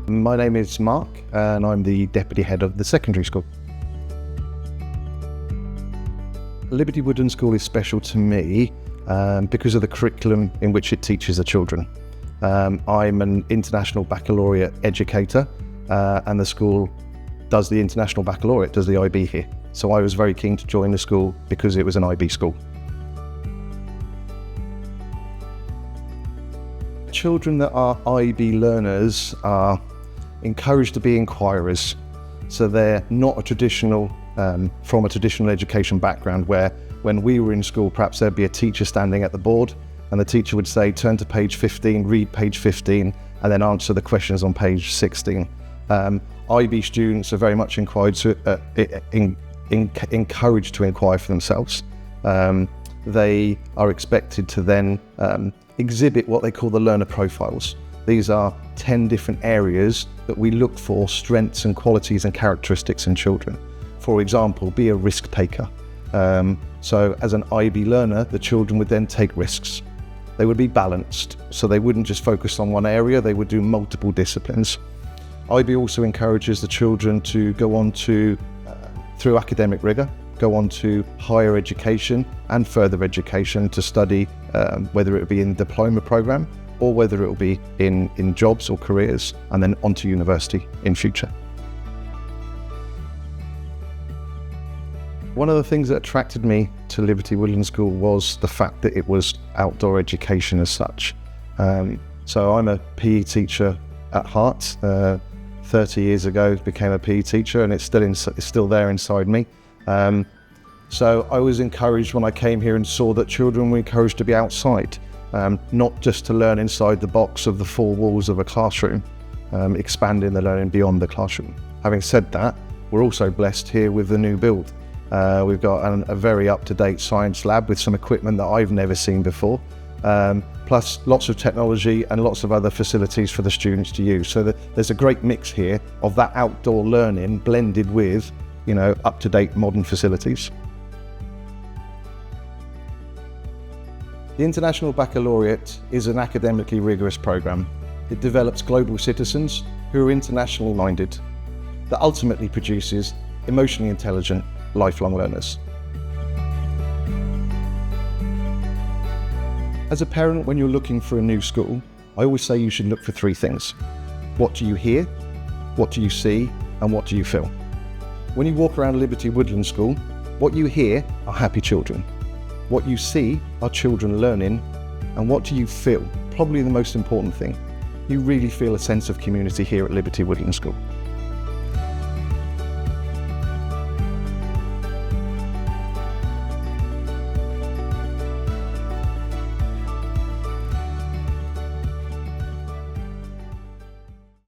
My name is Mark and I'm the Deputy Head of the Secondary School. Liberty Woodland School is special to me because of the curriculum in which it teaches the children. I'm an International Baccalaureate educator and the school does the International Baccalaureate, does the IB here. So I was very keen to join the school because it was an IB school. Children that are IB learners are encouraged to be inquirers. So they're not a traditional, from a traditional education background where when we were in school, perhaps there'd be a teacher standing at the board and the teacher would say, turn to page 15, read page 15, and then answer the questions on page 16. IB students are very much encouraged to inquire for themselves. They are expected to then exhibit what they call the learner profiles. These are 10 different areas that we look for strengths and qualities and characteristics in children. For example, be a risk taker. So as an IB learner, the children would then take risks. They would be balanced, so they wouldn't just focus on one area, they would do multiple disciplines. IB also encourages the children to go on to, through academic rigour, go on to higher education and further education to study, whether it be in the diploma programme or whether it will be in jobs or careers, and then onto university in future. One of the things that attracted me to Liberty Woodland School was the fact that it was outdoor education as such. So I'm a PE teacher at heart. 30 years ago became a PE teacher and it's still there inside me. So I was encouraged when I came here and saw that children were encouraged to be outside, not just to learn inside the box of the four walls of a classroom, expanding the learning beyond the classroom. Having said that, we're also blessed here with the new build. We've got a very up-to-date science lab with some equipment that I've never seen before, plus lots of technology and lots of other facilities for the students to use. So there's a great mix here of that outdoor learning blended with, up-to-date modern facilities. The International Baccalaureate is an academically rigorous programme. It develops global citizens who are internationally minded, that ultimately produces emotionally intelligent, lifelong learners. As a parent, when you're looking for a new school, I always say you should look for three things. What do you hear? What do you see? And what do you feel? When you walk around Liberty Woodland School, what you hear are happy children. What you see are children learning, and what do you feel? Probably the most important thing. You really feel a sense of community here at Liberty Woodland School.